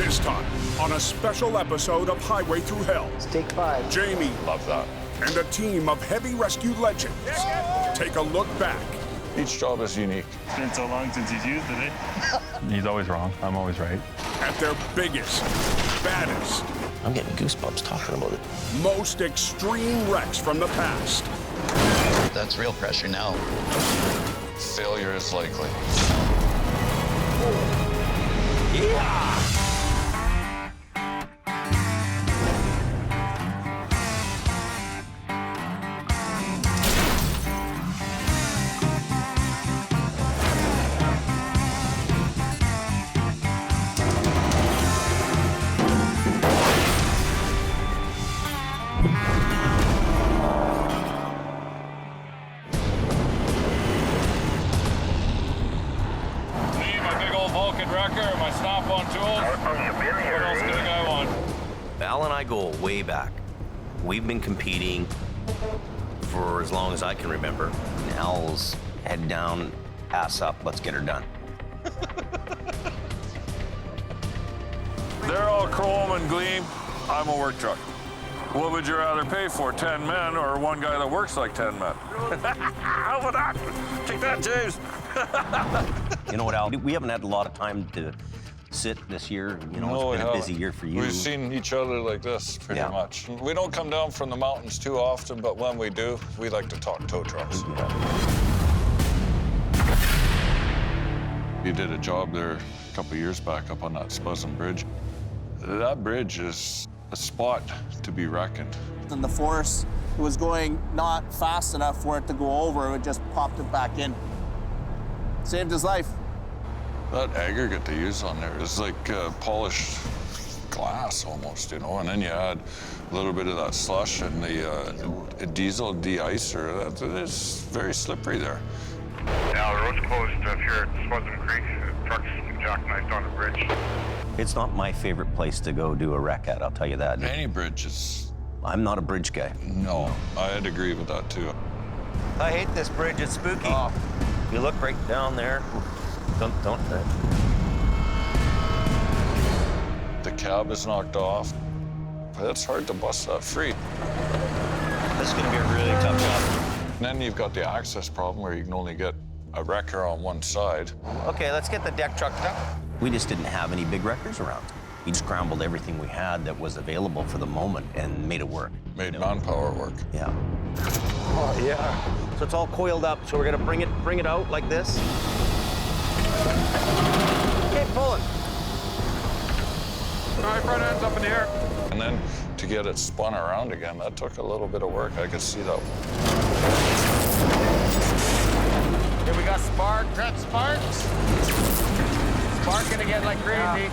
This time, on a special episode of Highway Thru Hell, It's take 5. Jamie Love that. and a team of heavy rescue legends take a look back Each job is unique. It's been so long since he's used it, eh? He's always wrong. I'm always right. at their biggest, baddest, I'm getting goosebumps talking about it. most extreme wrecks from the past. That's real pressure now. Failure is likely. Need my big old Vulcan wrecker, my snap-on tool. What else can a guy want? Al and I go way back. We've been competing for as long as I can remember. And Al's head down, ass up, let's get her done. They're all chrome and gleam. I'm a work truck. What would you rather pay for, 10 men or one guy that works like 10 men? How about that? Take that, James. You know what, Al? We haven't had a lot of time to sit this year. You know, it's been a busy year for you. We've seen each other like this pretty Yeah. much. We don't come down from the mountains too often, but when we do, we like to talk tow trucks. You did a job there a couple years back up on that Spuzin Bridge. That bridge is a spot to be reckoned. And the force, it was going not fast enough for it to go over. It just popped it back in. Saved his life. That aggregate they use on there is like polished glass almost, you know, and then you add a little bit of that slush and the diesel de-icer. It's very slippery there. Now, the road's closed if you're at Spuzin Creek. Trucks jackknifed on the bridge. It's not my favorite place to go do a wreck at, I'll tell you that. Any bridge is, I'm not a bridge guy. no, I'd agree with that too. I hate this bridge, it's spooky. You look right down there. Don't. The cab is knocked off. It's hard to bust that free. This is gonna be a really tough job. And then you've got the access problem where you can only get a wrecker on one side. Okay, let's get the deck truck done. We just didn't have any big wreckers around. We scrambled everything we had that was available for the moment and made it work. Made manpower work. Yeah. Oh, yeah. So it's all coiled up, so we're gonna bring it out like this. Okay, pulling. All right, front end's up in the air. And then to get it spun around again, that took a little bit of work. I could see that. Here we got spark, Trent Sparks. Sparking again like crazy.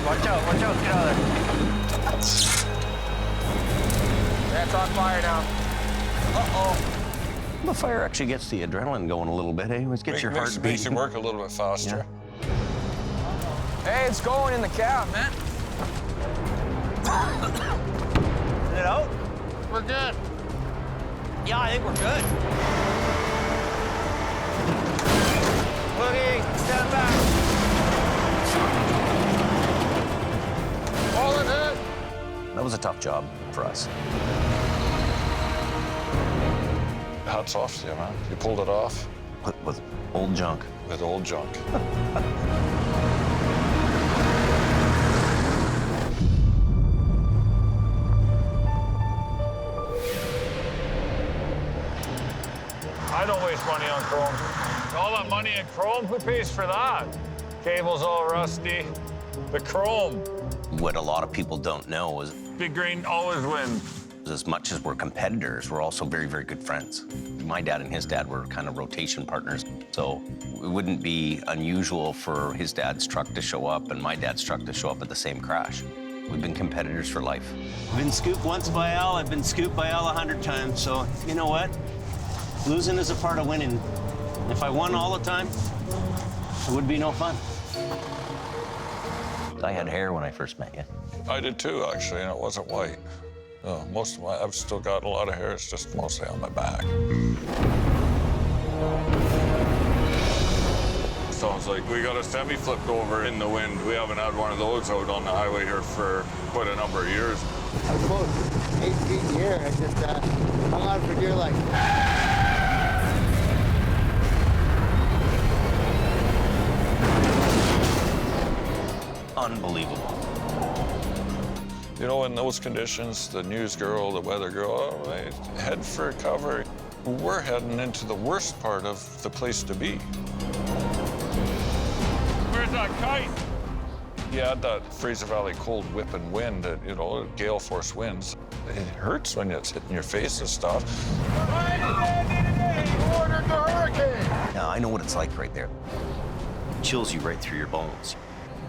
Watch out, get out of there. That's on fire now. Uh-oh. The fire actually gets the adrenaline going a little bit, eh? It gets your heart Makes beating. you work a little bit faster. Hey, it's going in the cab, man. Is it out? We're good. Yeah, I think we're good. Boogie, stand back. All in it. That was a tough job for us. Hats off to you, man. You pulled it off With old junk. with old junk. I don't waste money on chrome. All that money in chrome, who pays for that? Cable's all rusty. The chrome. What a lot of people don't know is Big Green always wins. as much as we're competitors, we're also very, very good friends. My dad and his dad were kind of rotation partners, so it wouldn't be unusual for his dad's truck to show up and my dad's truck to show up at the same crash. We've been competitors for life. I've been scooped once by Al, I've been scooped by Al 100 times, so you know what? Losing is a part of winning. If I won all the time, it would be no fun. I had hair when I first met you. I did too, actually, and it wasn't white. I've still got a lot of hair. It's just mostly on my back. sounds like. We got a semi flipped over in the wind. We haven't had one of those out on the highway here for quite a number of years. I was about 8 feet in the air. I just hung on for dear life. Unbelievable. You know, in those conditions, the news girl, the weather girl, oh, they head for cover. We're heading into the worst part of the place to be. Where's that kite? You had that Fraser Valley cold whipping wind, you know, gale force winds. It hurts when it's hitting your face and stuff. Ordered the hurricane! Now, I know what it's like right there. Chills you right through your bones.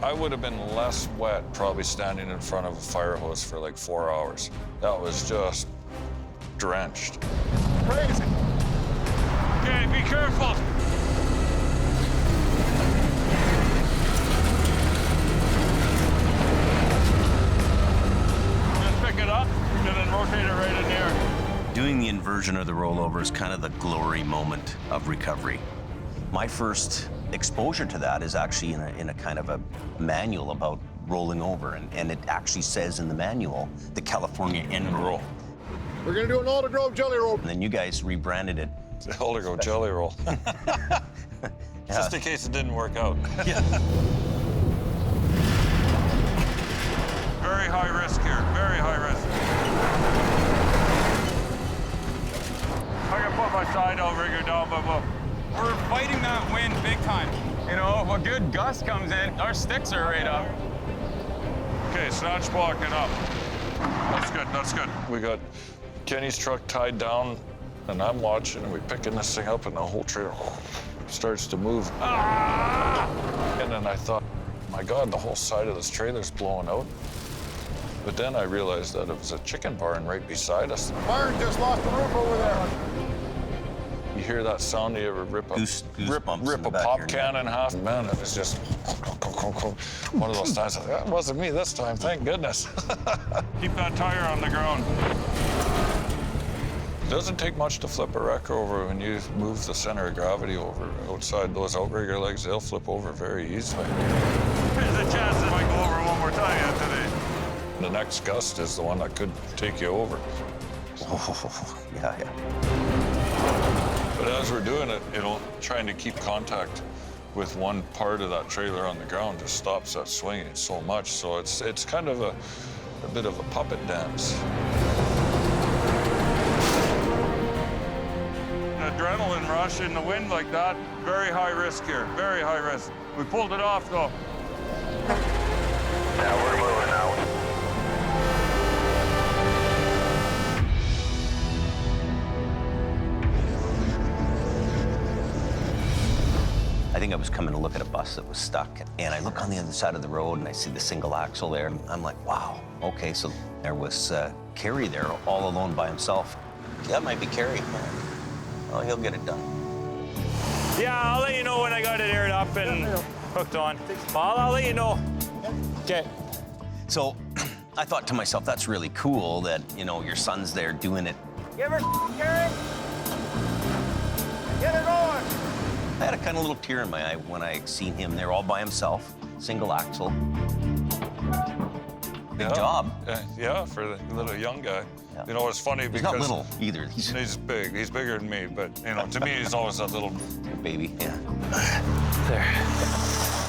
I would have been less wet probably standing in front of a fire hose for like 4 hours. That was just drenched. Crazy! Okay, be careful. Just pick it up and then rotate it right in there. Doing the inversion or the rollover is kind of the glory moment of recovery. My first exposure to that is actually in a kind of a manual about rolling over, and it actually says in the manual the California end roll. We're gonna do an Alder Grove jelly roll. And then you guys rebranded it. The Alder Grove jelly roll. Just in case it didn't work out. Yeah. Very high risk here, very high risk. I can put my side out rigger down, but We're fighting that wind big time. You know, if a good gust comes in, our sticks are right up. okay, snatch block it up. That's good, that's good. We got Kenny's truck tied down, and I'm watching, and we're picking this thing up, and the whole trailer starts to move. Ah! And then I thought, my God, the whole side of this trailer's blowing out. But then I realized that it was a chicken barn right beside us. Barn just lost the roof over there. You hear that sound, you ever rip a Goosebumps rip in the a back pop of your can in half? Man, it was just one of those times. That wasn't me this time, thank goodness. Keep that tire on the ground. It doesn't take much to flip a wreck over when you move the center of gravity over. Outside those outrigger legs, they'll flip over very easily. There's a chance it might go over one more time yet today. The next gust is the one that could take you over. Oh, yeah. But as we're doing it, you know, trying to keep contact with one part of that trailer on the ground just stops that swinging so much. So it's kind of a bit of a puppet dance. An adrenaline rush in the wind like that, very high risk here, very high risk. We pulled it off though. Yeah, we're moving now. I think I was coming to look at a bus that was stuck, and I look on the other side of the road and I see the single axle there. And I'm like, wow, okay, so there was Kerry there all alone by himself. That might be Kerry. Oh, he'll get it done. Yeah, I'll let you know when I got it aired up and hooked on. I'll let you know. Okay. So I thought to myself, that's really cool that, you know, your son's there doing it. Give her, Kerry. Get her going. I had a kind of little tear in my eye when I seen him there all by himself, single axle. Big job. Yeah, for the little young guy. Yeah. You know, it's funny He's because not little either. he's big. He's bigger than me, but you know, to me, he's always that little baby. Yeah.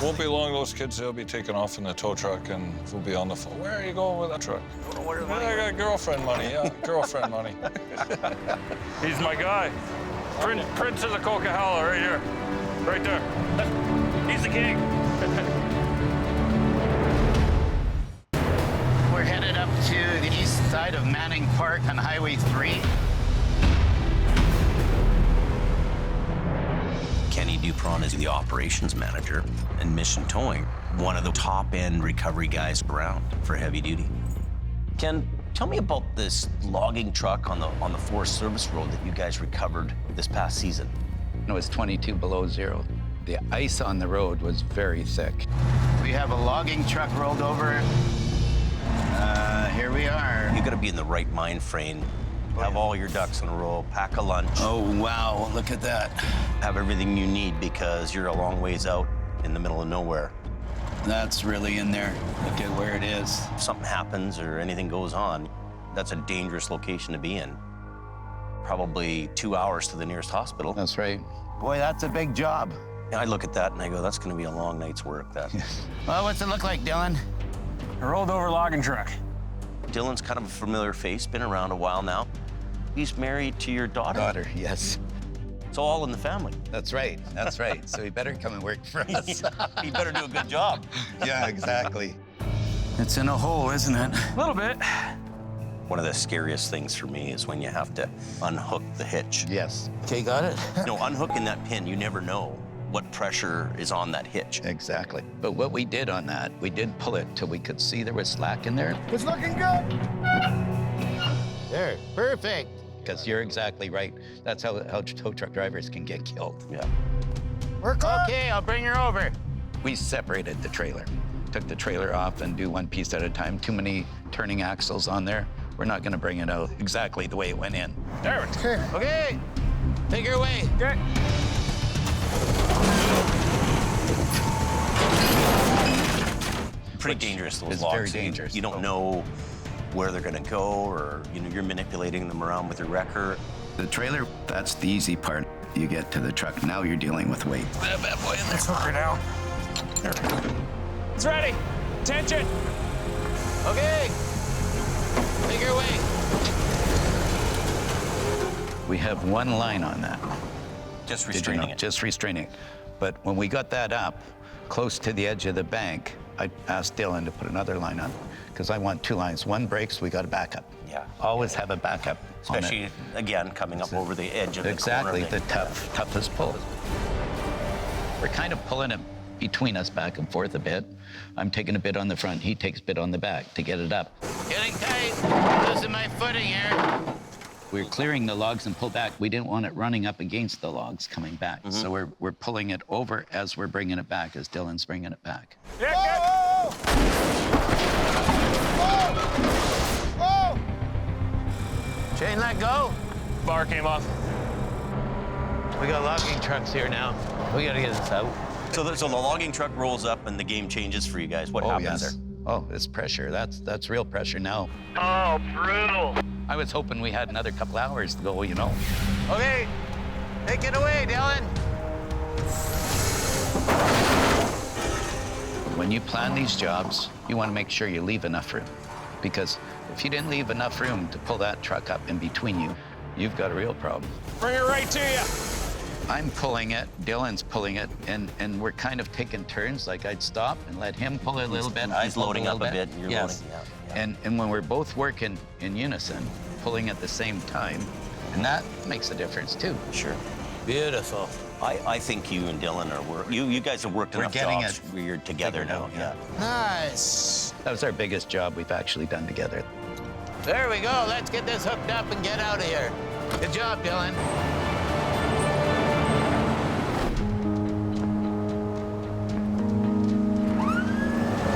Won't be long, those kids, they'll be taken off in the tow truck and we'll be on the phone. Where are you going with that truck? I got girlfriend money, yeah, girlfriend money. He's my guy. Prince of the Coquihalla right here. Right there. He's the king. We're headed up to the east side of Manning Park on Highway 3. Kenny Dupron is the operations manager and Mission Towing, one of the top-end recovery guys around for heavy duty. Ken, tell me about this logging truck on the Forest Service Road that you guys recovered this past season. It was 22 below zero. The ice on the road was very thick. We have a logging truck rolled over. Here we are. You got to be in the right mind frame Have all your ducks in a row, pack a lunch. Oh, wow, look at that. Have everything you need because you're a long ways out in the middle of nowhere. That's really in there. Look at where it is. If something happens or anything goes on, that's a dangerous location to be in. Probably 2 hours to the nearest hospital. That's right. Boy, that's a big job. And I look at that and I go, that's gonna be a long night's work, that. Well, what's it look like, Dylan? A rolled over logging truck. Dylan's kind of a familiar face, been around a while now. He's married to your daughter. Yes. It's all in the family. That's right, that's right. So he better come and work for us. He better do a good job. Yeah, exactly. It's in a hole, isn't it? A little bit. One of the scariest things for me is when you have to unhook the hitch. Yes. Okay, got it? No, unhooking that pin, you never know what pressure is on that hitch. Exactly. But what we did on that, we did pull it till we could see there was slack in there. It's looking good. There, perfect. Because you're exactly right. That's how tow truck drivers can get killed. Yeah. We're caught. Okay, I'll bring her over. We separated the trailer. Took the trailer off and do one piece at a time. Too many turning axles on there. We're not gonna bring it out exactly the way it went in. There it is. Okay, take her away. Okay. Pretty dangerous, those is logs. very dangerous. You don't know where they're gonna go, or you're manipulating them around with your wrecker. The trailer, that's the easy part. You get to the truck, now you're dealing with weight. That bad boy in there. Let's hook her now. There we go. It's ready. Attention. Okay, take her away. We have one line on that. Just Did you restraining know? it. Just restraining it. But when we got that up, close to the edge of the bank, I asked Dylan to put another line on, because I want 2 lines. One breaks, we got a backup. Yeah. Always have a backup on it. Especially, again, coming up over the edge of the Exactly, corner. the toughest pull. We're kind of pulling it between us back and forth a bit. I'm taking a bit on the front, he takes a bit on the back to get it up. Getting tight, losing my footing here. We're clearing the logs and pull back. We didn't want it running up against the logs coming back. So we're pulling it over as we're bringing it back, as Dylan's bringing it back. Yeah, good. Oh! Chain let go. Bar came off. We got logging trucks here now. We gotta get this out. So the logging truck rolls up and the game changes for you guys. What happens there? Oh, it's pressure. That's real pressure now. Oh, brutal. I was hoping we had another couple hours to go, you know. Okay, take it away, Dylan. When you plan these jobs, you want to make sure you leave enough room. Because if you didn't leave enough room to pull that truck up in between you, you've got a real problem. Bring it right to you. I'm pulling it, Dylan's pulling it, and we're kind of taking turns. Like I'd stop and let him pull it a little bit. He's loading up a bit and you're yes. loading. And when we're both working in unison, pulling at the same time, and that makes a difference too. Sure. Beautiful. I think you and Dylan are you guys have worked enough getting jobs where you're together now. Yeah. Nice. That was our biggest job we've actually done together. There we go. Let's get this hooked up and get out of here. Good job, Dylan.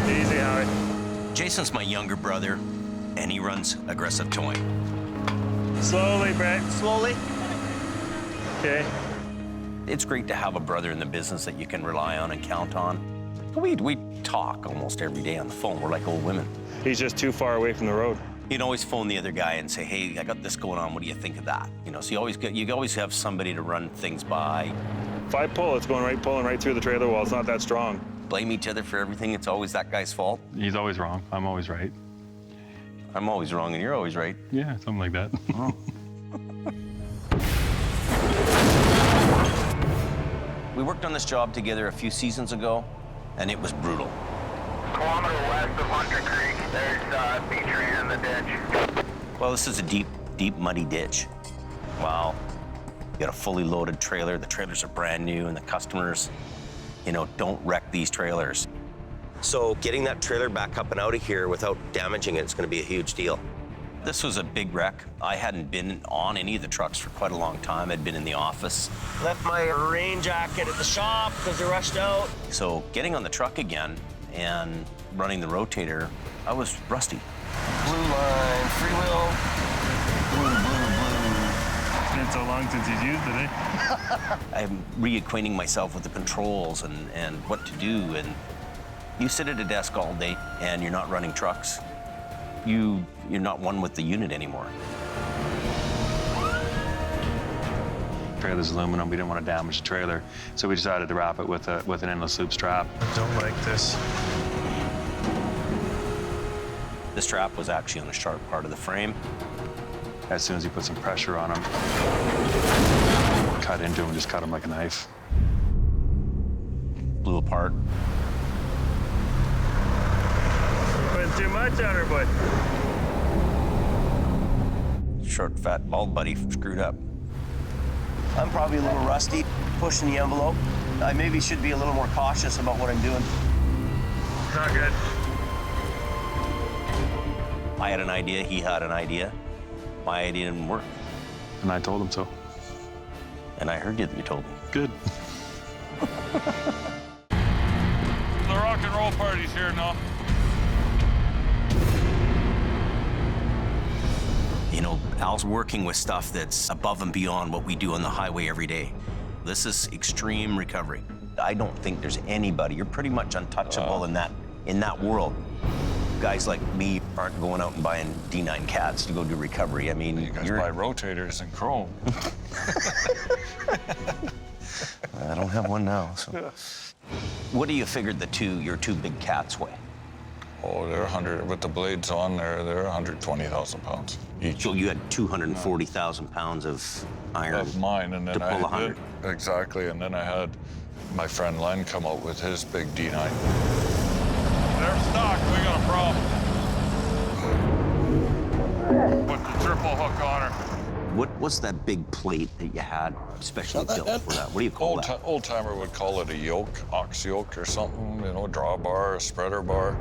Easy, Howie. Jason's my younger brother, and he runs aggressive towing. Slowly, Brett. Slowly. Okay. It's great to have a brother in the business that you can rely on and count on. We talk almost every day on the phone. We're like old women. He's just too far away from the road. You'd always phone the other guy and say, hey, I got this going on. What do you think of that? So you always have somebody to run things by. If I pull, it's pulling right through the trailer wall. It's not that strong. Blame each other for everything. It's always that guy's fault. He's always wrong. I'm always right. I'm always wrong and you're always right. Yeah, something like that. We worked on this job together a few seasons ago, and it was brutal. Kilometer west of Hunter Creek, there's B-train in the ditch. Well, this is a deep, muddy ditch. Wow. You got a fully loaded trailer. The trailers are brand new, and the customers, don't wreck these trailers. So getting that trailer back up and out of here without damaging it is going to be a huge deal. This was a big wreck. I hadn't been on any of the trucks for quite a long time. I'd been in the office. Left my rain jacket at the shop because they rushed out. So getting on the truck again and running the rotator, I was rusty. Blue line, freewheel. Blue, blue, been so long since he's used it, eh? I'm reacquainting myself with the controls and what to do. And you sit at a desk all day and you're not running trucks. You're not one with the unit anymore. Trailer's aluminum. We didn't want to damage the trailer, so we decided to wrap it with an endless loop strap. I don't like this. The strap was actually on the sharp part of the frame. As soon as you put some pressure on him, cut into him, just cut him like a knife. Blew apart. Putting too much on her, bud. Short, fat, bald buddy screwed up. I'm probably a little rusty, pushing the envelope. I maybe should be a little more cautious about what I'm doing. Not good. I had an idea, he had an idea. My idea didn't work. And I told him so. And I heard you told me. Good. The rock and roll party's here now. You know, Al's working with stuff that's above and beyond what we do on the highway every day. This is extreme recovery. I don't think there's anybody, you're pretty much untouchable in that world. Guys like me aren't going out and buying D9 cats to go do recovery. I mean, You guys buy rotators and chrome. I don't have one now, so. What do you figured your two big cats weigh? Oh, they're 100, with the blades on there, they're 120,000 pounds each. So you had 240,000 pounds of iron Of mine, and then to pull 100. Exactly, and then I had my friend Len come out with his big D9. They're stocked. We got a problem. Put the triple hook on her. What was that big plate that you had specially built for that? What do you call that? Old timer would call it a yoke, ox yoke or something, you know, drawbar, a spreader bar.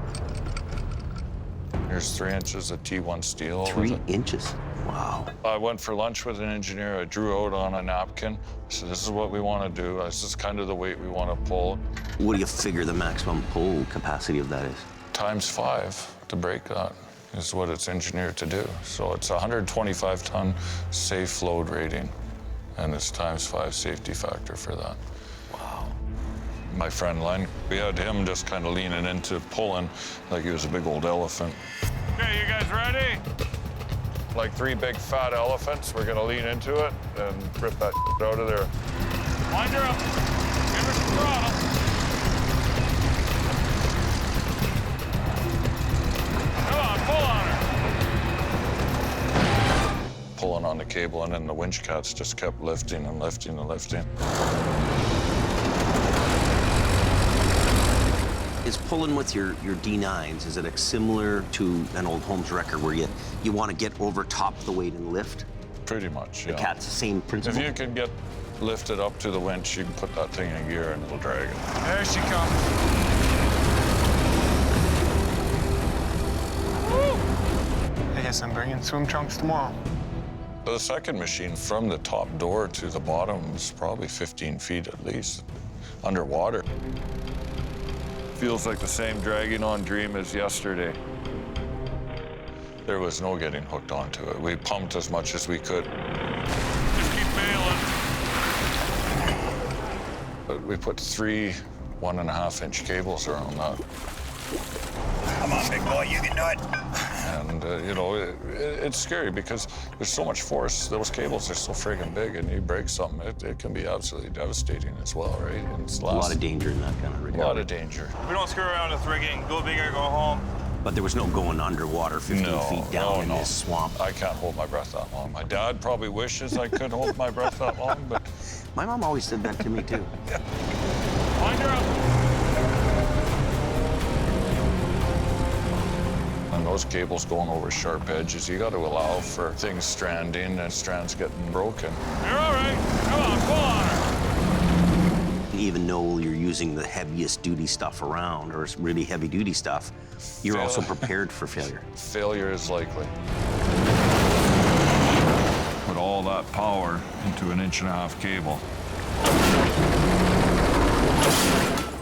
Here's 3 inches of T1 steel. 3 inches? Wow. I went for lunch with an engineer. I drew out on a napkin. I said, this is what we want to do. This is kind of the weight we want to pull. What do you figure the maximum pull capacity of that is? Times 5 to break that is what it's engineered to do. So it's a 125-ton safe load rating, and it's times 5 safety factor for that. Wow. My friend Len, we had him just kind of leaning into pulling like he was a big old elephant. Okay, you guys ready? Like 3 big fat elephants, we're gonna lean into it and rip that out of there. Wind her up. Give her some throttle. Come on, pull on her. Pulling on the cable, and then the winch cats just kept lifting and lifting and lifting. Is pulling with your D9s, is it similar to an old Holmes wrecker where you want to get over top the weight and lift? Pretty much, yeah. The cat's the same principle? If you can get lifted up to the winch, you can put that thing in gear and it'll drag it. There she comes. I guess I'm bringing swim trunks tomorrow. The second machine, from the top door to the bottom, is probably 15 feet at least, underwater. Feels like the same dragging on dream as yesterday. There was no getting hooked onto it. We pumped as much as we could. Just keep bailing. But we put 3 1.5-inch cables around that. Come on, big boy, you can do it. And, you know, it's scary because there's so much force. Those cables are so friggin' big, and you break something, it can be absolutely devastating as well, right? And it's A lot of danger in that kind of regard. A lot of danger. We don't screw around with rigging. Go big or go home. But there was no going underwater 15 feet down in this swamp. I can't hold my breath that long. My dad probably wishes I could hold my breath that long, but... My mom always said that to me, too. Wind her up. And those cables going over sharp edges, you got to allow for things stranding and strands getting broken. You're all right. Come on, pull on her. Even though you're using the heaviest duty stuff around, or really heavy duty stuff, you're also prepared for failure. Failure is likely. Put all that power into an 1.5-inch cable.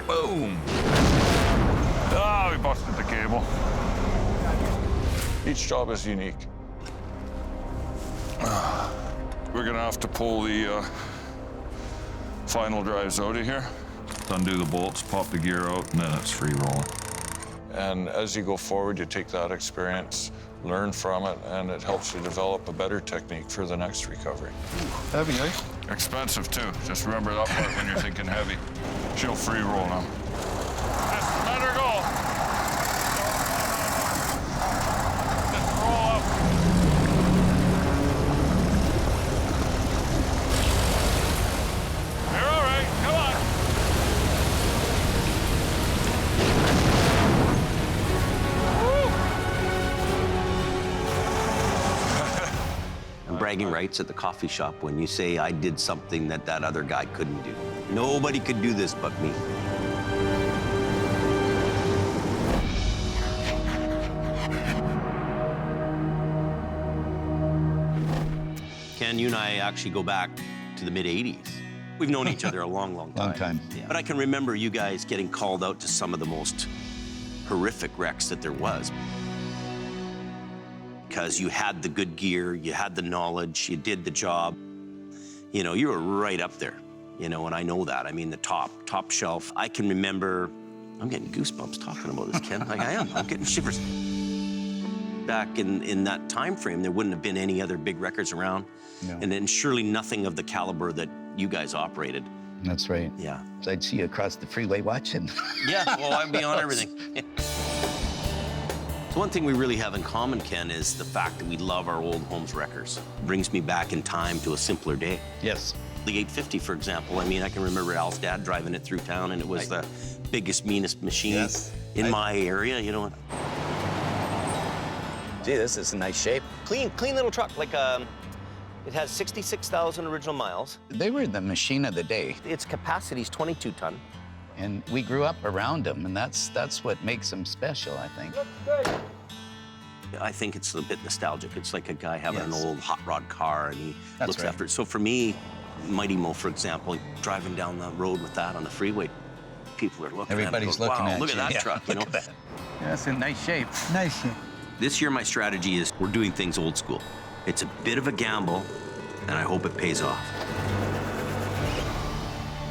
Boom! Ah, we busted the cable. Each job is unique. We're gonna have to pull the final drives out of here, undo the bolts, pop the gear out, and then it's free rolling. And as you go forward, you take that experience, learn from it, and it helps you develop a better technique for the next recovery. Heavy, eh? Expensive too. Just remember that part when you're thinking heavy. She'll free roll now. Just let her go. Just roll up. You're all right. Come on. And bragging rights at the coffee shop when you say I did something that that other guy couldn't do. Nobody could do this but me. Ken, you and I actually go back to the mid-'80s. We've known each other a long, long time. Long time. Yeah. But I can remember you guys getting called out to some of the most horrific wrecks that there was. Because you had the good gear, you had the knowledge, you did the job. You know, you were right up there, you know, and I know that. I mean, the top shelf. I can remember, I'm getting goosebumps talking about this, Ken. Like I am, I'm getting shivers. Back in that time frame, there wouldn't have been any other big records around. No. And then surely nothing of the caliber that you guys operated. That's right. Yeah. So I'd see you across the freeway watching. Yeah, well, I'd be on everything. So one thing we really have in common, Ken, is the fact that we love our old Holmes wreckers. Brings me back in time to a simpler day. Yes. The 850, for example, I mean, I can remember Al's dad driving it through town, and it was the biggest, meanest machine in my area, you know. Gee, this is in nice shape. Clean little truck, like it has 66,000 original miles. They were the machine of the day. Its capacity is 22 ton. And we grew up around them, and that's what makes them special, I think. I think it's a bit nostalgic. It's like a guy having an old hot rod car, and he looks after it. So for me, Mighty Mo, for example, driving down the road with that on the freeway, people are looking Everybody's at it. looking Wow, at look at you. that Yeah, truck, you know? look at that. Yeah, it's in nice shape. Nice shape. This year, my strategy is we're doing things old school. It's a bit of a gamble, and I hope it pays off.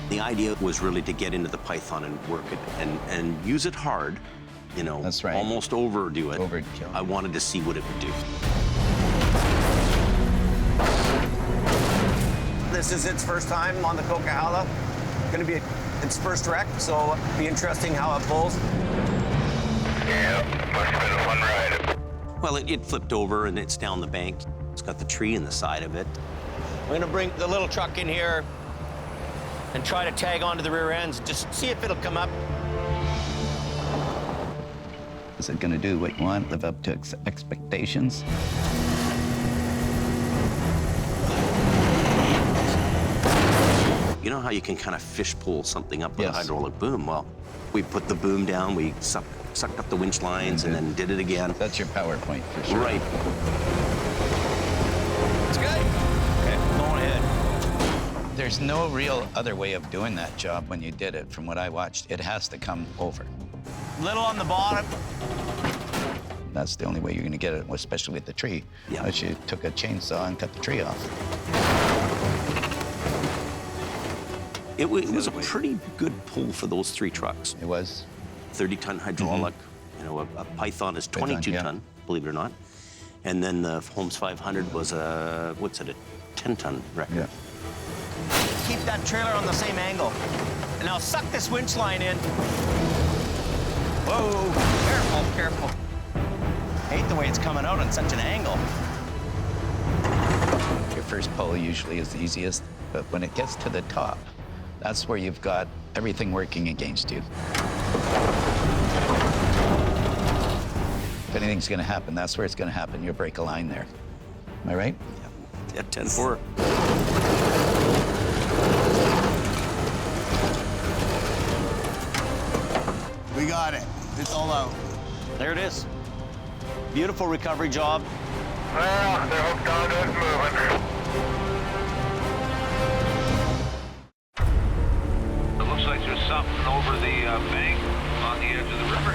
The idea was really to get into the Python and work it and use it hard, you know. That's right. Almost overdo it. Overkill. I wanted to see what it would do. This is its first time on the Coquihalla. Gonna be its first wreck, so it'll be interesting how it pulls. Yeah, must have been a fun ride. Well, it flipped over, and it's down the bank. It's got the tree in the side of it. We're gonna bring the little truck in here and try to tag onto the rear ends, just see if it'll come up. Is it going to do what you want, live up to expectations? You know how you can kind of fish pull something up with a Yes. hydraulic boom? Well, we put the boom down, we sucked up the winch lines, and then did it again. That's your PowerPoint for sure. Right. It's good. Okay, going ahead. There's no real other way of doing that job when you did it. From what I watched, it has to come over. Little on the bottom. That's the only way you're going to get it, especially with the tree. Yeah. Unless you took a chainsaw and cut the tree off. It was a pretty good pull for those three trucks. It was. 30-ton hydraulic. You know, a Python is 22 yeah. ton, believe it or not. And then the Holmes 500 was a 10-ton record. Yeah. Keep that trailer on the same angle. And now suck this winch line in. Whoa, careful, careful. Hate the way it's coming out on such an angle. Your first pull usually is the easiest, but when it gets to the top, that's where you've got everything working against you. If anything's going to happen, that's where it's going to happen. You'll break a line there. Am I right? Yeah, 10-4. We got it. It's all out. There it is. Beautiful recovery job. Well, they're hooked onto it, moving. It looks like there's something over the bank on the edge of the river.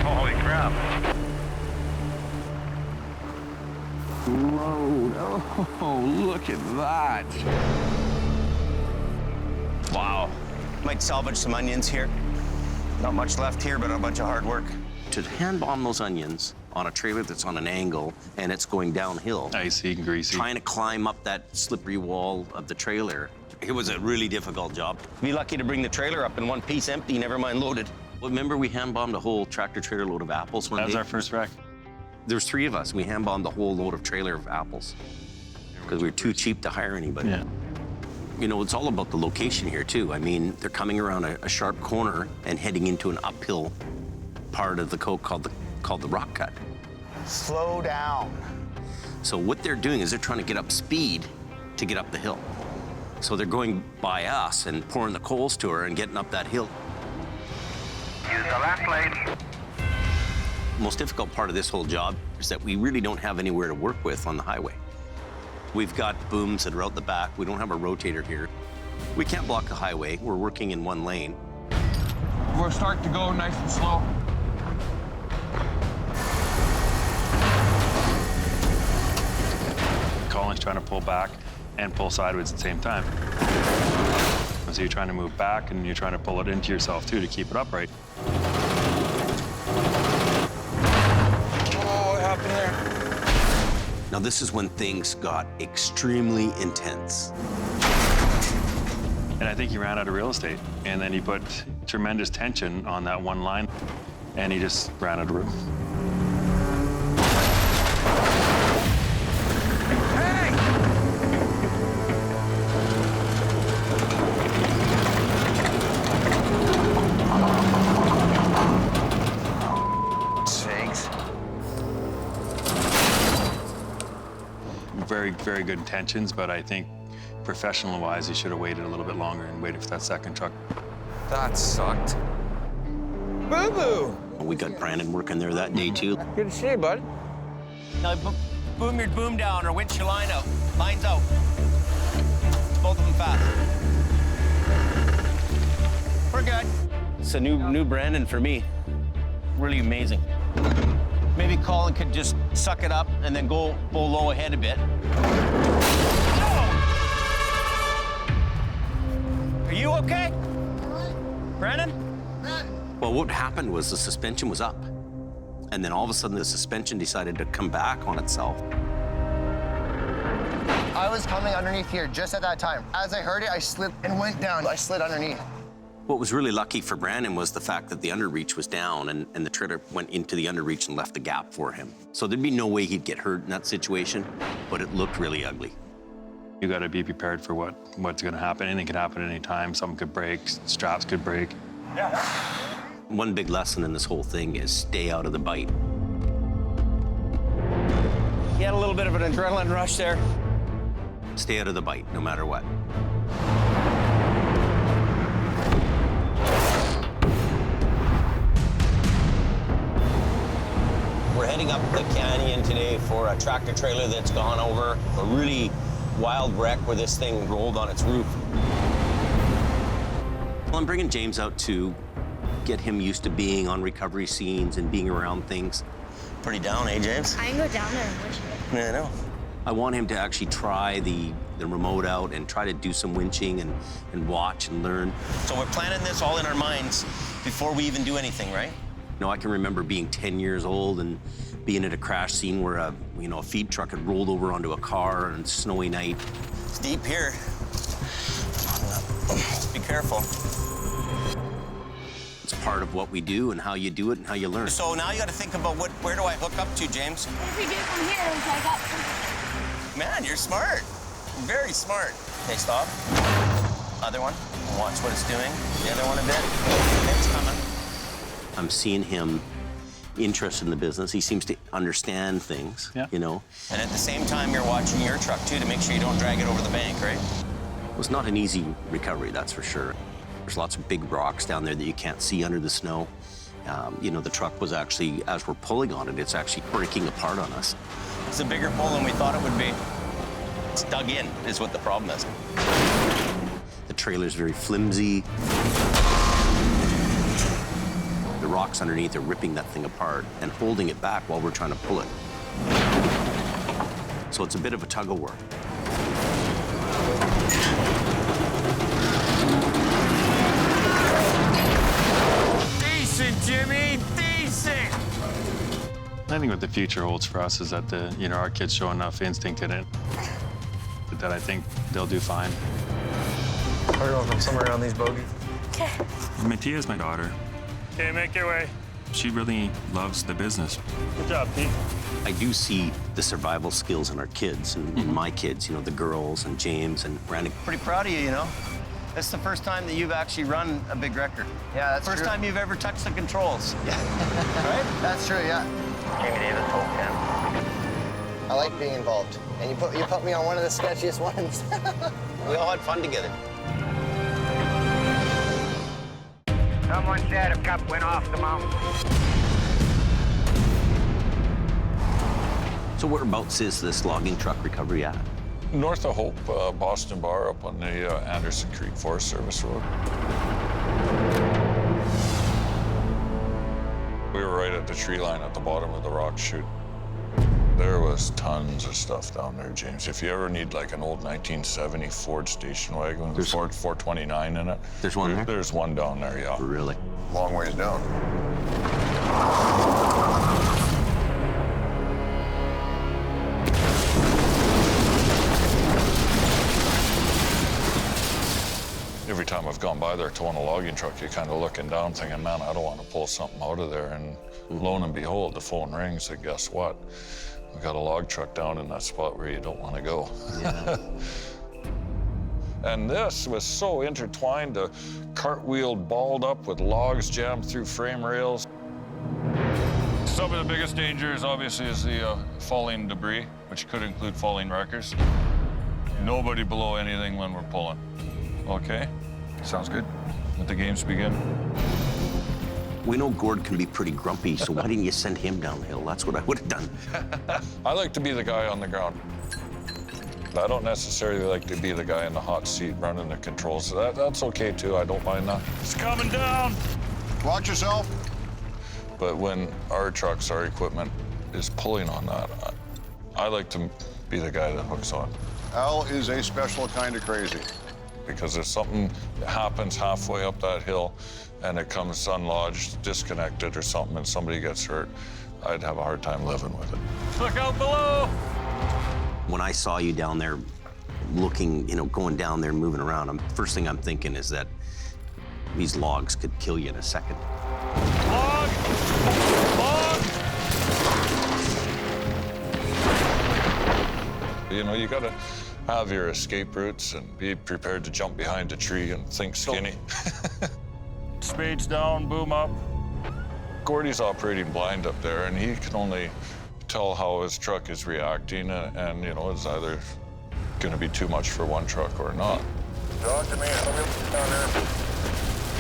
Holy crap. Whoa. Oh, look at that. Wow. Might salvage some onions here. Not much left here, but a bunch of hard work. To hand bomb those onions on a trailer that's on an angle and it's going downhill. Icy and greasy. Trying to climb up that slippery wall of the trailer. It was a really difficult job. Be lucky to bring the trailer up in one piece empty, never mind loaded. Well, remember we hand bombed a whole tractor trailer load of apples one day? That was our first wreck. There was 3 of us. We hand bombed the whole load of trailer of apples because we were too cheap to hire anybody. Yeah. You know, it's all about the location here, too. I mean, they're coming around a sharp corner and heading into an uphill part of the coke called the rock cut. Slow down. So what they're doing is they're trying to get up speed to get up the hill. So they're going by us and pouring the coals to her and getting up that hill. Use the left lane. The most difficult part of this whole job is that we really don't have anywhere to work with on the highway. We've got booms that are out the back. We don't have a rotator here. We can't block the highway. We're working in one lane. We'll start to go nice and slow. Colin's trying to pull back and pull sideways at the same time. So you're trying to move back and you're trying to pull it into yourself too to keep it upright. Oh, what happened there? Now this is when things got extremely intense. And I think he ran out of real estate. And then he put tremendous tension on that one line and he just ran out of room. Very good intentions, but I think professional-wise, he should have waited a little bit longer and waited for that second truck. That sucked. Boo-boo! We got Brandon working there that day, too. Good to see you, bud. Now, boom your boom down or winch your line out. Line's out. Both of them fast. We're good. It's a new Brandon for me. Really amazing. Maybe Colin could just suck it up and then go low ahead a bit. Are you okay? Brandon? Well, what happened was the suspension was up. And then all of a sudden the suspension decided to come back on itself. I was coming underneath here just at that time. As I heard it, I slipped and went down. I slid underneath. What was really lucky for Brandon was the fact that the underreach was down and the trailer went into the underreach and left a gap for him. So there'd be no way he'd get hurt in that situation, but it looked really ugly. You got to be prepared for what's going to happen. Anything could happen at any time. Something could break, straps could break. Yeah. One big lesson in this whole thing is stay out of the bite. He had a little bit of an adrenaline rush there. Stay out of the bite, no matter what. We're heading up the canyon today for a tractor trailer that's gone over a really wild wreck where this thing rolled on its roof. Well, I'm bringing James out to get him used to being on recovery scenes and being around things. Pretty down, eh, James? I can go down there and winch it. Yeah, I know. I want him to actually try the remote out and try to do some winching and watch and learn. So we're planning this all in our minds before we even do anything, right? You know, I can remember being 10 years old and being at a crash scene where a feed truck had rolled over onto a car on a snowy night. It's deep here. Be careful. It's part of what we do and how you do it and how you learn. So now you got to think about where do I hook up to, James? If we do from here, I got some. Man, you're smart. Very smart. Okay, stop. Other one. Watch what it's doing. The other one a bit. It's coming. I'm seeing him interested in the business. He seems to understand things, you know. And at the same time, you're watching your truck, too, to make sure you don't drag it over the bank, right? It was not an easy recovery, that's for sure. There's lots of big rocks down there that you can't see under the snow. You know, the truck was actually, as we're pulling on it, it's actually breaking apart on us. It's a bigger pull than we thought it would be. It's dug in, is what the problem is. The trailer's very flimsy. The rocks underneath are ripping that thing apart and holding it back while we're trying to pull it. So it's a bit of a tug-of-war. Decent, Jimmy, decent. I think what the future holds for us is that our kids show enough instinct in it that I think they'll do fine. We're going from somewhere around these bogies. Okay. Mattia's my daughter. Okay, make your way. She really loves the business. Good job, Pete. I do see the survival skills in our kids and my kids, the girls and James and Brandon. Pretty proud of you, you know. It's the first time that you've actually run a big record. Yeah, that's First true. time you've ever touched the controls. Right? That's true, yeah. Jamie Davis, Hope 10. I like being involved. And you put me on one of the sketchiest ones. We all had fun together. Someone said a cup went off the mountain. So whereabouts is this logging truck recovery at? North of Hope, Boston Bar, up on the Anderson Creek Forest Service Road. We were right at the tree line at the bottom of the rock chute. There was tons of stuff down there, James. If you ever need like an old 1970 Ford station wagon with Ford 429 in it. There's one there? There's one down there, yeah. Really? Long ways down. Every time I've gone by there towing a logging truck, you're kind of looking down thinking, man, I don't want to pull something out of there. And lo and behold, the phone rings and guess what? We got a log truck down in that spot where you don't want to go. Yeah. And this was so intertwined, the cartwheeled, balled up with logs jammed through frame rails. Some of the biggest dangers, obviously, is the falling debris, which could include falling wreckers. Nobody below anything when we're pulling. Okay? Sounds good. Let the games begin. We know Gord can be pretty grumpy, so why didn't you send him downhill? That's what I would have done. I like to be the guy on the ground. I don't necessarily like to be the guy in the hot seat running the controls. So that's okay, too. I don't mind that. It's coming down. Watch yourself. But when our trucks, our equipment is pulling on that, I like to be the guy that hooks on. Al is a special kind of crazy. Because if something happens halfway up that hill and it comes unlodged, disconnected or something, and somebody gets hurt, I'd have a hard time living with it. Look out below! When I saw you down there looking, going down there and moving around, first thing I'm thinking is that these logs could kill you in a second. Log! Log! You gotta have your escape routes and be prepared to jump behind a tree and think skinny. Spades down, boom up. Gordy's operating blind up there, and he can only tell how his truck is reacting, and it's either going to be too much for one truck or not. Talk to me. I'll be down there.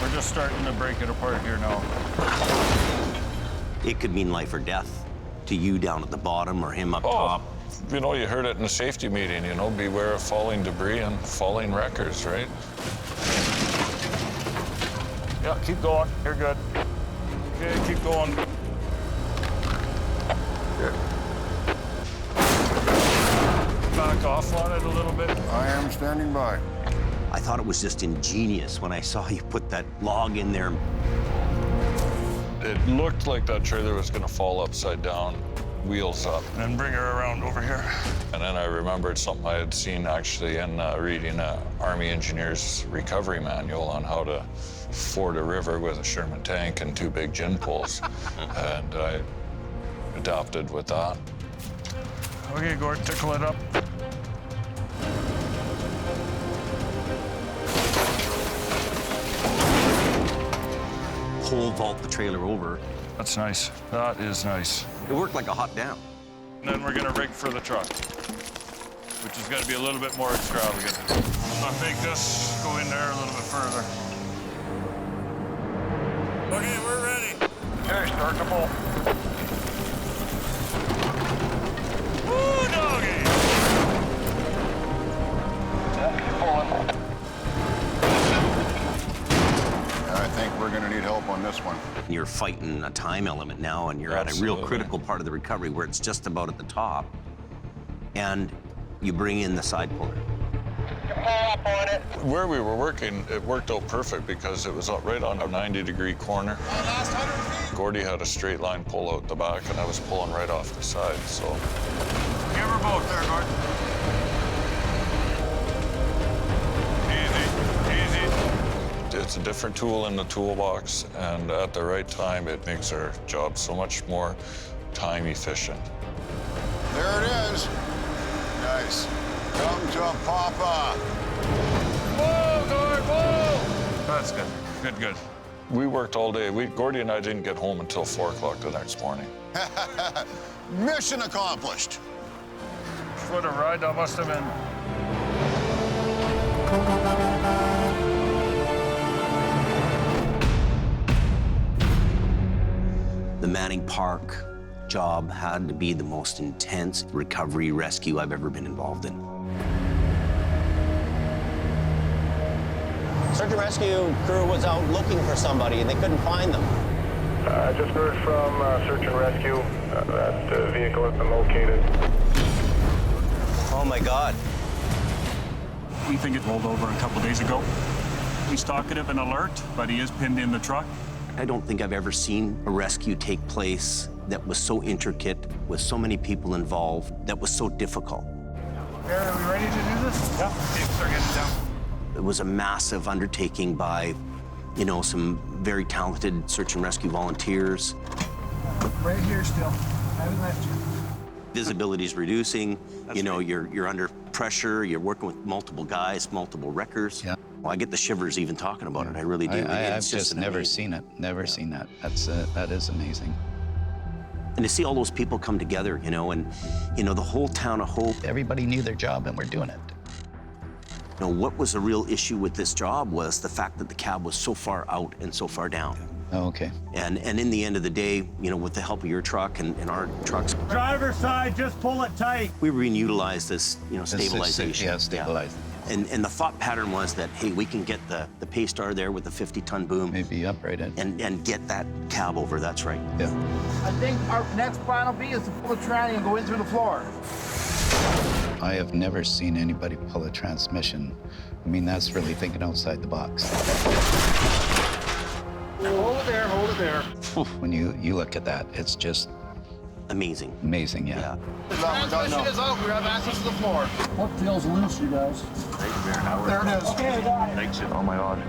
We're just starting to break it apart here now. It could mean life or death to you down at the bottom or him up top. You heard it in the safety meeting, beware of falling debris and falling wreckers, right? Yeah, keep going. You're good. Okay, keep going. Good. Back off on it a little bit. I am standing by. I thought it was just ingenious when I saw you put that log in there. It looked like that trailer was going to fall upside down, wheels up. And then bring her around over here. And then I remembered something I had seen actually in reading an Army engineer's recovery manual on how to ford a river with a Sherman tank and 2 big gin poles. And I adapted with that. Okay, Gord, tickle it up. Pole vault the trailer over. That's nice. That is nice. It worked like a hot damn. And then we're gonna rig for the truck, which is gonna be a little bit more extravagant. I'll make this go in there a little bit further. Okay, we're ready. Okay, start the bolt. Woo, doggy! Keep pulling. I think we're going to need help on this one. You're fighting a time element now, and you're at a real critical part of the recovery where it's just about at the top. and you bring in the side puller. Where we were working, it worked out perfect because it was right on a 90-degree corner. Gordy had a straight line pull out the back, and I was pulling right off the side, so. Give her both there, Gord. Easy. It's a different tool in the toolbox, and at the right time, it makes our job so much more time efficient. There it is. Nice. Come to Papa. Whoa, Gord, whoa! That's good. Good, good. We worked all day. Gordy and I didn't get home until 4 o'clock the next morning. Mission accomplished. What a ride that must have been. The Manning Park job had to be the most intense recovery rescue I've ever been involved in. Search and rescue crew was out looking for somebody and they couldn't find them. I just heard from search and rescue that the vehicle has been located. Oh my God. We think it rolled over a couple days ago. He's talkative and alert, but he is pinned in the truck. I don't think I've ever seen a rescue take place that was so intricate, with so many people involved, that was so difficult. Aaron, are we ready to do this? Yeah. Okay, start getting down. It was a massive undertaking by, you know, some very talented search and rescue volunteers. Right here still. I haven't left you. Visibility is reducing. You know, you're under pressure. You're working with multiple guys, multiple wreckers. Yeah. Well, I get the shivers even talking about it. I really do. I've just never seen it. Never seen that. That is amazing. And to see all those people come together, you know, and, you know, the whole town of Hope. Everybody knew their job, and we're doing it. You know, what was the real issue with this job was the fact that the cab was so far out and so far down. Oh, okay. And in the end of the day, you know, with the help of your truck and our trucks. Driver's side, just pull it tight. We were being utilized as, you know, stabilization. Yeah, stabilized. And the thought pattern was that, hey, we can get the Paystar there with the 50-ton boom. Maybe upright it. And get that cab over, that's right. Yeah. I think our next plan will be is to pull the tranny and go in through the floor. I have never seen anybody pull a transmission. I mean, that's really thinking outside the box. Hold it there, hold it there. When you look at that, it's just amazing. Amazing, yeah. Transmission is out, we have access to the floor. What feels loose, you guys? There it is. Okay, got it. Thanks. Oh my God.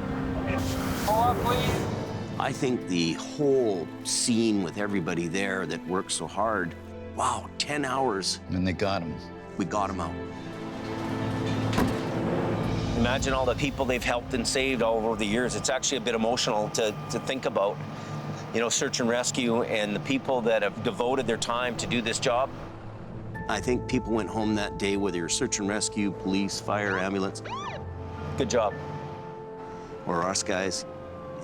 Pull up, please. I think the whole scene with everybody there that worked so hard, wow, 10 hours. And they got him. We got him out. Imagine all the people they've helped and saved all over the years. It's actually a bit emotional to think about, you know, search and rescue and the people that have devoted their time to do this job. I think people went home that day, whether you're search and rescue, police, fire, ambulance. Good job. Or us guys.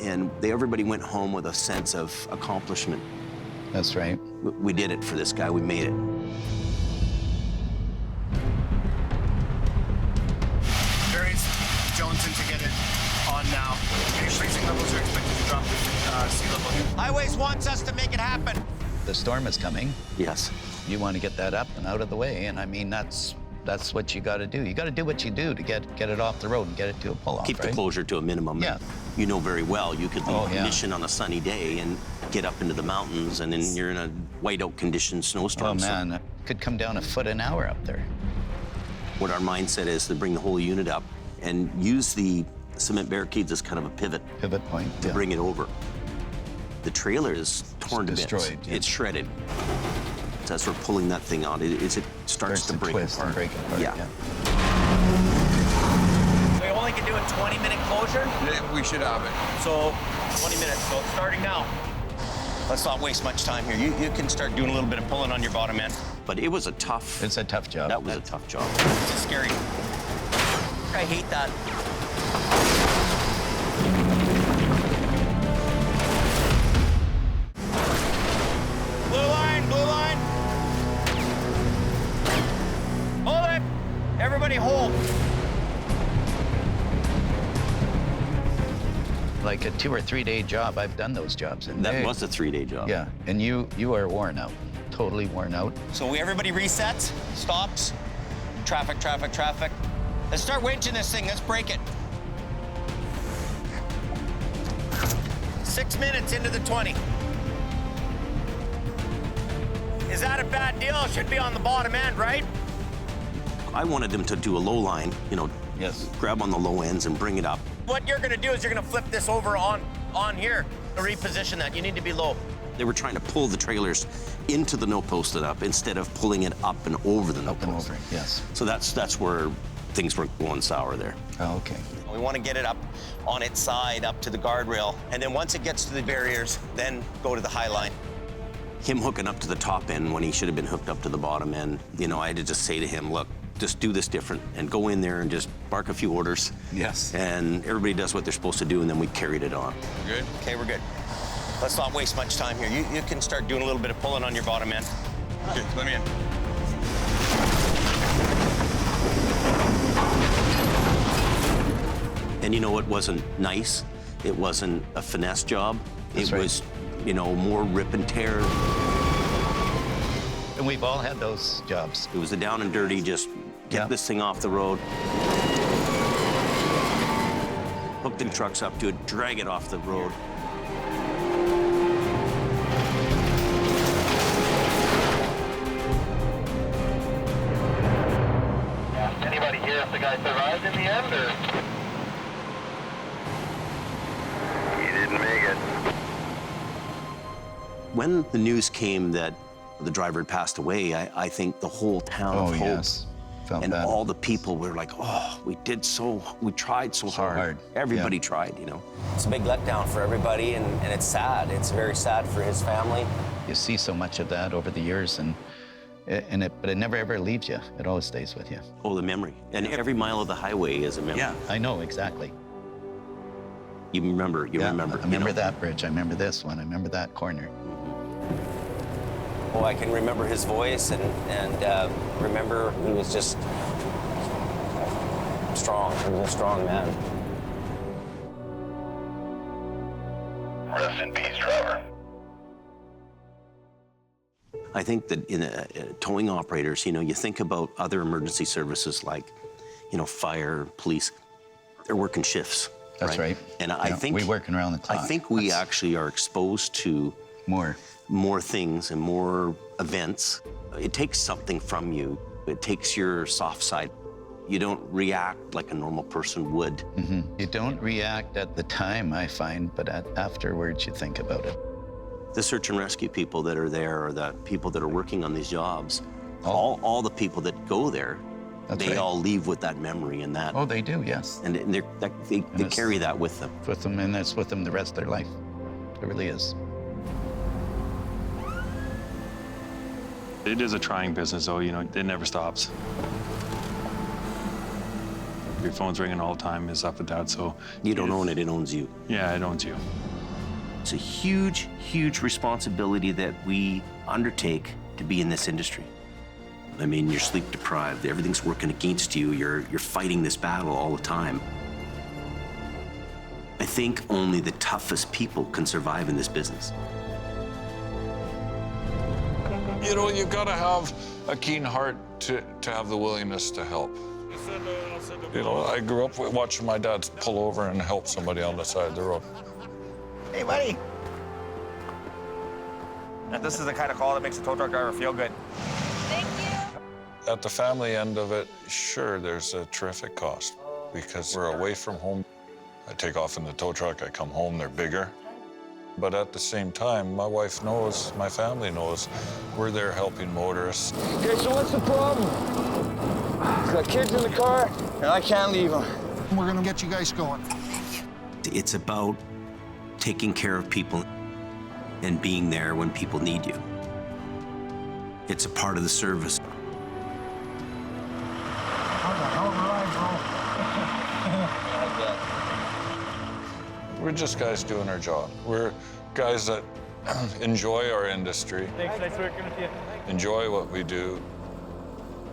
And everybody went home with a sense of accomplishment. That's right. We did it for this guy, we made it. Johnson to get it on now. Freezing levels are expected to drop with sea level. Highways wants us to make it happen. The storm is coming. Yes. You want to get that up and out of the way, and I mean, that's what you got to do. You got to do what you do to get it off the road and get it to a pull-off. Keep the closure to a minimum. Yeah. You know very well, you could leave mission on a sunny day and get up into the mountains, and then you're in a whiteout condition snowstorm. Oh man, it could come down a foot an hour up there. What our mindset is to bring the whole unit up and use the cement barricades as kind of a pivot point to bring it over. The trailer is torn to bits. Destroyed. Yeah. It's shredded. So as we're pulling that thing out, it starts to break twist apart. and break apart. Yeah. We only can do a 20-minute closure. We should have it. So 20 minutes. So starting now. Let's not waste much time here. You can start doing a little bit of pulling on your bottom end. But it was a tough. It's a tough job. That was a tough job. It's scary. I hate that. Blue line, blue line. Hold it. Everybody hold. Like a 2 or 3 day job. I've done those jobs. And That was a 3-day job. Yeah, and you are worn out. Totally worn out. So everybody resets, stops. Traffic, traffic, traffic. Let's start winching this thing. Let's break it. 6 minutes into the 20. Is that a bad deal? It should be on the bottom end, right? I wanted him to do a low line, you know, grab on the low ends and bring it up. What you're gonna do is you're gonna flip this over on here. Reposition that. You need to be low. They were trying to pull the trailers into the no post and up instead of pulling it up and over the no post. Over, yes. So that's where things were going sour there. Oh, okay. We want to get it up on its side, up to the guardrail, and then once it gets to the barriers, then go to the high line. Him hooking up to the top end when he should have been hooked up to the bottom end, you know, I had to just say to him, look, just do this different and go in there and just bark a few orders. Yes. And everybody does what they're supposed to do, and then we carried it on. Good? Okay, we're good. Let's not waste much time here. You can start doing a little bit of pulling on your bottom end. Okay, let me in. And you know what wasn't nice? It wasn't a finesse job. That's it was, you know, more rip and tear. And we've all had those jobs. It was a down and dirty, just get this thing off the road. Hook the trucks up to it, drag it off the road. Anybody here if the guy survived in the end, or? He didn't make it. When the news came that the driver had passed away, I think the whole town of Hope and bad. all the people were like, oh, we tried so hard. Everybody tried, you know. It's a big letdown for everybody, and it's sad. It's very sad for his family. You see so much of that over the years, but it never ever leaves you. It always stays with you. Oh, the memory. And every mile of the highway is a memory. Yeah, I know, exactly. You remember, I remember that bridge. I remember this one. I remember that corner. Oh, I can remember his voice and remember he was just strong. He was a strong man. Rest in peace, Trevor. I think that in towing operators, you know, you think about other emergency services like, you know, fire, police, they're working shifts. That's right. And I think we're working around the clock. I think we actually are exposed to more things and more events. It takes something from you. It takes your soft side. You don't react like a normal person would. Mm-hmm. You don't react at the time, I find, but afterwards you think about it. The search and rescue people that are there, or the people that are working on these jobs, all the people that go there, they all leave with that memory and that. Oh, they do, yes. And they carry that with them. With them, and it's with them the rest of their life. It really is. It is a trying business, though. You know, it never stops. Your phone's ringing all the time, is up and down, so... You don't own it, it owns you. Yeah, it owns you. It's a huge, huge responsibility that we undertake to be in this industry. I mean, you're sleep deprived, everything's working against you, you're fighting this battle all the time. I think only the toughest people can survive in this business. You know, you've got to have a keen heart to have the willingness to help. You know, I grew up watching my dad pull over and help somebody on the side of the road. Hey, buddy. This is the kind of call that makes a tow truck driver feel good. Thank you. At the family end of it, sure, there's a terrific cost because we're away from home. I take off in the tow truck, I come home, they're bigger. But at the same time, my wife knows, my family knows, we're there helping motorists. Okay, so what's the problem? Got kids in the car, and I can't leave them. We're gonna get you guys going. It's about taking care of people and being there when people need you. It's a part of the service. We're just guys doing our job. We're guys that enjoy our industry, Thanks, nice working with you. enjoy what we do.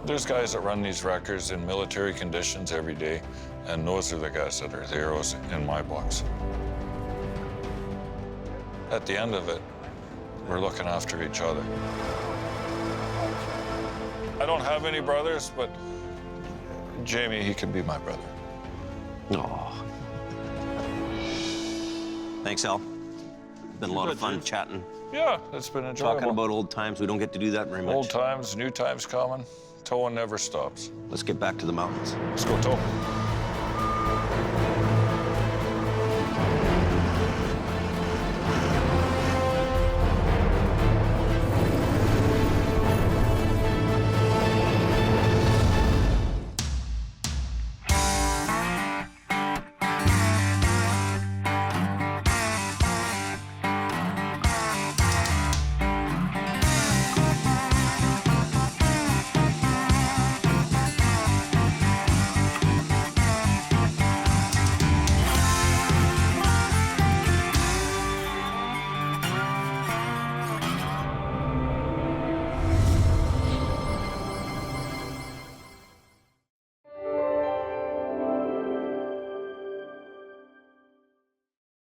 There's guys that run these wreckers in military conditions every day, and those are the guys that are the heroes in my books. At the end of it, we're looking after each other. I don't have any brothers, but Jamie, he can be my brother. Oh. Thanks, Al. Been a lot of fun chatting. Yeah, it's been enjoyable. Talking about old times. We don't get to do that very much. Old times, new times coming. Towing never stops. Let's get back to the mountains. Let's go tow.